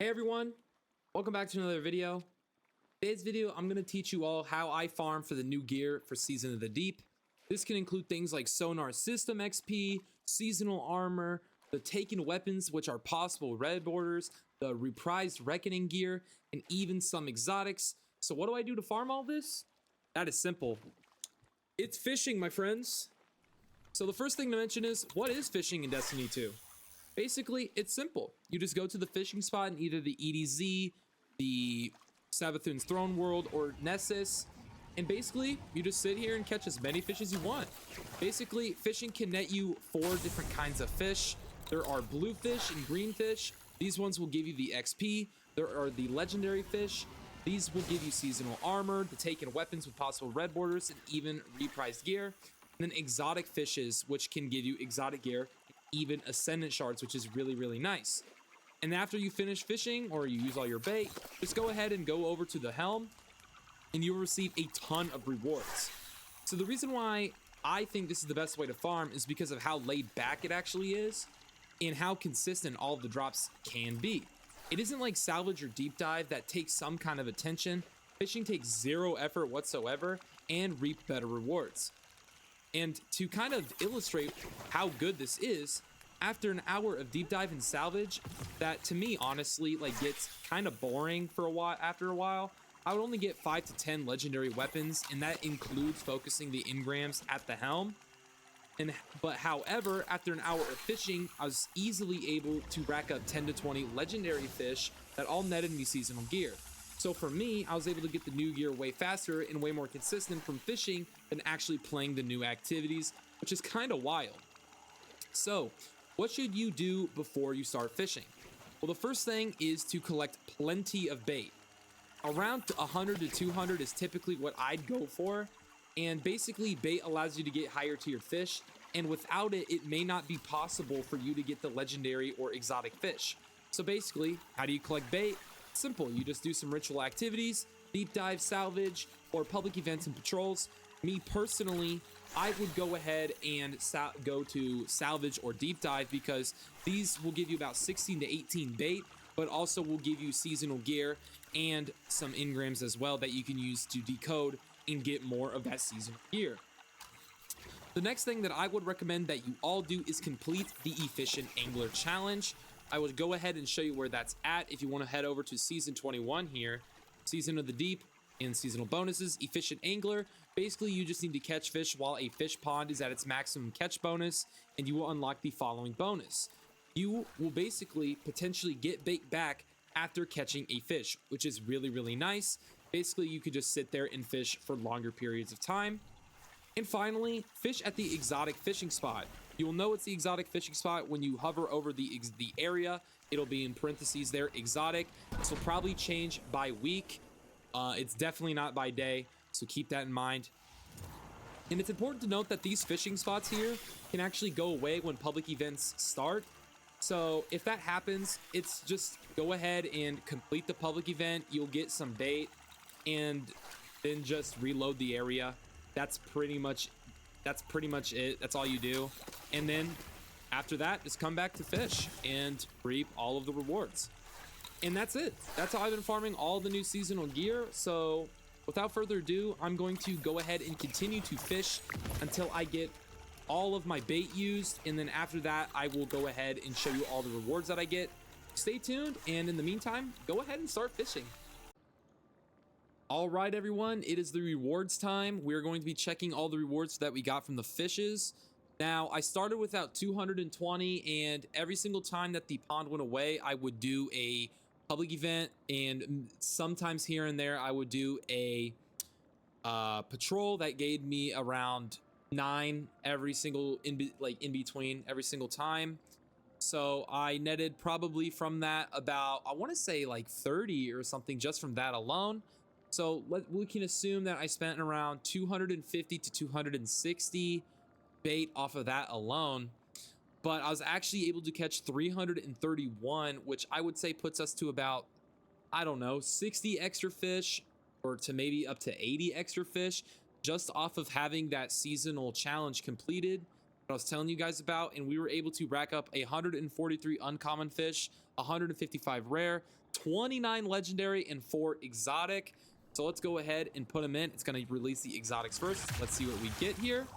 Hey everyone, welcome back to another video. Today's video, I'm going to teach you all how I farm for the new gear for Season of the Deep. This can include things like Sonar System XP, Seasonal Armor, the Taken Weapons, which are possible red borders, the Reprised Reckoning gear, and even some exotics. So what do I do to farm all this? That is simple. It's fishing, my friends. So the first thing to mention is, what is fishing in Destiny 2? Basically, it's simple. You just go to the fishing spot in either the EDZ, the Savathun's Throne World, or Nessus, and basically, you just sit here and catch as many fish as you want. Basically, fishing can net you 4 different kinds of fish. There are blue fish and green fish. These ones will give you the XP. There are the legendary fish. These will give you seasonal armor, the taken weapons with possible red borders, and even reprised gear. And then exotic fishes, which can give you exotic gear, even ascendant shards, which is really, really nice. And after you finish fishing or you use all your bait, just go ahead and go over to the helm and you'll receive a ton of rewards. So the reason why I think this is the best way to farm is because of how laid back it actually is and how consistent all of the drops can be. It isn't like salvage or deep dive that takes some kind of attention. Fishing takes 0 effort whatsoever and reap better rewards. And to kind of illustrate how good this is, after an hour of deep dive and salvage, that to me honestly like gets kind of boring for a while. After a while, I would only get 5 to 10 legendary weapons, and that includes focusing the engrams at the helm. But however, after an hour of fishing, I was easily able to rack up 10 to 20 legendary fish that all netted me seasonal gear. So for me, I was able to get the new gear way faster and way more consistent from fishing than actually playing the new activities, which is kind of wild. So what should you do before you start fishing? Well, the first thing is to collect plenty of bait. Around 100 to 200 is typically what I'd go for. And basically, bait allows you to get higher tier fish. And without it, it may not be possible for you to get the legendary or exotic fish. So basically, how do you collect bait? Simple. You just do some ritual activities, deep dive, salvage, or public events and patrols. Me personally, I would go ahead and go to salvage or deep dive because these will give you about 16 to 18 bait, but also will give you seasonal gear and some engrams as well that you can use to decode and get more of that seasonal gear. The next thing that I would recommend that you all do is complete the Efficient Angler Challenge. I would go ahead and show you where that's at if you want to head over to Season 21 here, Season of the Deep, and seasonal bonuses, Efficient Angler. Basically, you just need to catch fish while a fish pond is at its maximum catch bonus, and you will unlock the following bonus. You will basically potentially get bait back after catching a fish, which is really, really nice. Basically, you could just sit there and fish for longer periods of time. And finally, fish at the exotic fishing spot. You will know it's the exotic fishing spot when you hover over the area. It'll be in parentheses there, exotic. This will probably change by week. It's definitely not by day, so keep that in mind. And it's important to note that these fishing spots here can actually go away when public events start. So if that happens, it's just go ahead and complete the public event. You'll get some bait and then just reload the area. That's pretty much it. That's all you do. And then after that, just come back to fish and reap all of the rewards. And that's it. That's how I've been farming all the new seasonal gear. So without further ado, I'm going to go ahead and continue to fish until I get all of my bait used. And then after that, I will go ahead and show you all the rewards that I get. Stay tuned. And in the meantime, go ahead and start fishing. All right, everyone, it is the rewards time. We're going to be checking all the rewards that we got from the fishes. Now, I started without 220, and every single time that the pond went away, I would do a public event, and sometimes here and there, I would do a patrol that gave me around 9 every single, in between every single time. So I netted probably from that about, I want to say like 30 or something just from that alone. So we can assume that I spent around 250 to 260 bait off of that alone. But I was actually able to catch 331, which I would say puts us to about, I don't know, 60 extra fish, or to maybe up to 80 extra fish, just off of having that seasonal challenge completed. I was telling you guys about, and we were able to rack up 143 uncommon fish, 155 rare, 29 legendary, and 4 exotic. So let's go ahead and put them in. It's going to release the exotics first. Let's see what we get here.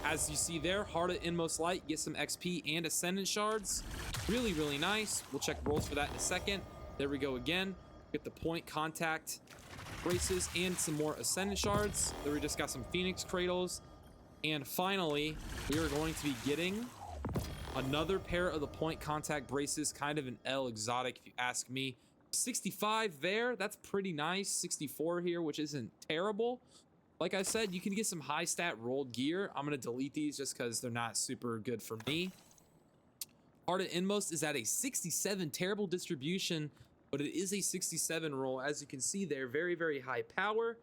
As you see there, Heart of Inmost Light, get some XP and Ascendant Shards. Really, really nice. We'll check rolls for that in a second. There we go again. Get the point contact braces and some more Ascendant Shards. Then we just got some Phoenix Cradles. And finally, we are going to be getting another pair of the point contact braces, kind of an L exotic if you ask me. 65 there, that's pretty nice. 64 here, which isn't terrible. Like I said, you can get some high stat rolled gear. I'm going to delete these just because they're not super good for me. Heart of Inmost is at a 67, terrible distribution, but it is a 67 roll. As you can see there, very, very high power.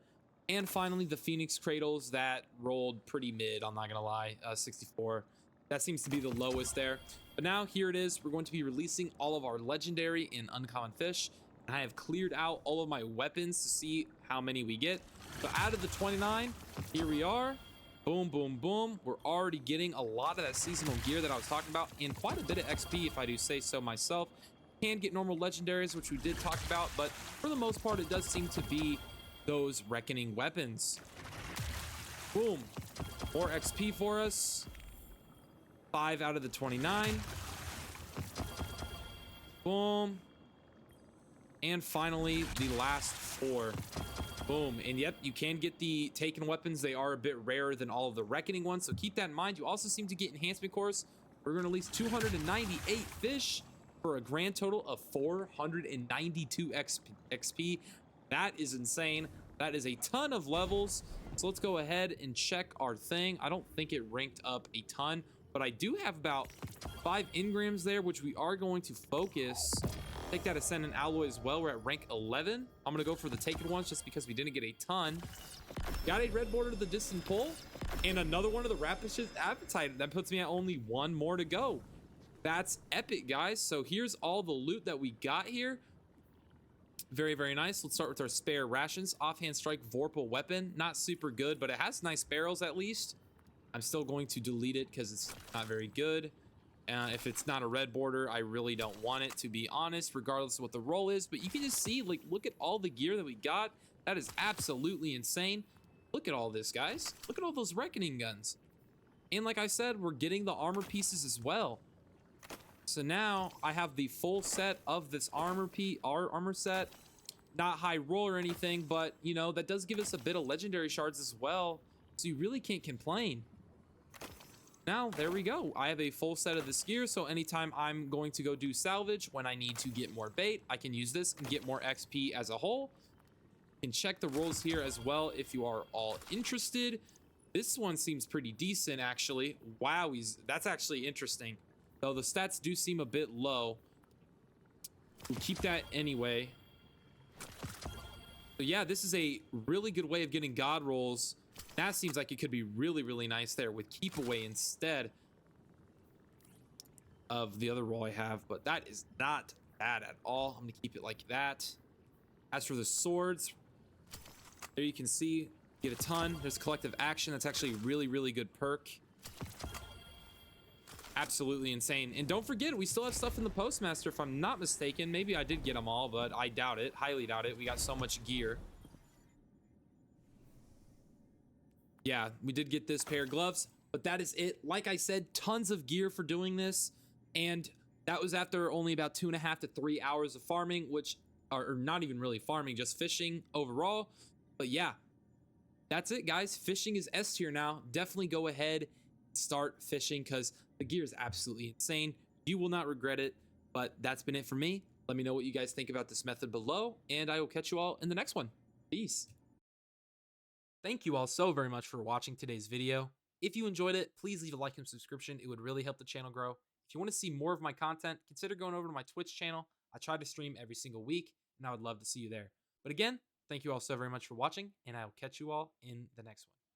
And finally, the Phoenix Cradles that rolled pretty mid, I'm not going to lie, 64. That seems to be the lowest there. But now here it is. We're going to be releasing all of our legendary and uncommon fish. And I have cleared out all of my weapons to see how many we get. So out of the 29, here we are. Boom, boom, boom. We're already getting a lot of that seasonal gear that I was talking about, and quite a bit of XP if I do say so myself. Can get normal legendaries, which we did talk about, but for the most part, it does seem to be those reckoning weapons. Boom. More XP for us. 5 out of the 29. Boom. And finally, the last 4. Boom. And yep, you can get the taken weapons. They are a bit rarer than all of the reckoning ones, so keep that in mind. You also seem to get enhancement cores. We're going to release 298 fish for a grand total of 492 XP. That is insane. That is a ton of levels. So let's go ahead and check our thing. I don't think it ranked up a ton, but I do have about 5 engrams there, which we are going to focus. Take that Ascendant Alloy as well. We're at rank 11. I'm going to go for the taken ones just because we didn't get a ton. Got a red border to the distant pole and another one of the Rapish's Appetite. That puts me at only 1 more to go. That's epic, guys. So here's all the loot that we got here. Very, very nice. Let's start with our spare rations. Offhand strike Vorpal weapon. Not super good, but it has nice barrels at least. I'm still going to delete it because it's not very good. If it's not a red border, I really don't want it, to be honest, regardless of what the roll is. But you can just see, like, look at all the gear that we got. That is absolutely insane. Look at all this, guys. Look at all those reckoning guns. And like I said, we're getting the armor pieces as well. So now I have the full set of this armor set. Not high roll or anything, but, you know, that does give us a bit of legendary shards as well. So you really can't complain. Now, there we go. I have a full set of this gear, so anytime I'm going to go do salvage, when I need to get more bait, I can use this and get more XP as a whole. You can check the rolls here as well if you are all interested. This one seems pretty decent, actually. Wow, that's actually interesting. Though the stats do seem a bit low. We'll keep that anyway. So yeah, this is a really good way of getting god rolls. That seems like it could be really, really nice there with keep away instead of the other roll I have, but that is not bad at all. I'm gonna keep it like that. As for the swords, there you can see, get a ton. There's collective action. That's actually a really, really good perk. Absolutely insane. And don't forget, we still have stuff in the Postmaster, if I'm not mistaken. Maybe I did get them all, but I doubt it. Highly doubt it. We got so much gear. Yeah, we did get this pair of gloves, but that is it. Like I said, tons of gear for doing this. And that was after only about 2.5 to 3 hours of farming, which are not even really farming, just fishing overall. But yeah, that's it, guys. Fishing is S tier now. Definitely go ahead and start fishing because the gear is absolutely insane. You will not regret it. But that's been it for me. Let me know what you guys think about this method below, and I will catch you all in the next one. Peace. Thank you all so very much for watching today's video. If you enjoyed it, please leave a like and subscription. It would really help the channel grow. If you want to see more of my content, consider going over to my Twitch channel. I try to stream every single week, and I would love to see you there. But again, thank you all so very much for watching, and I will catch you all in the next one.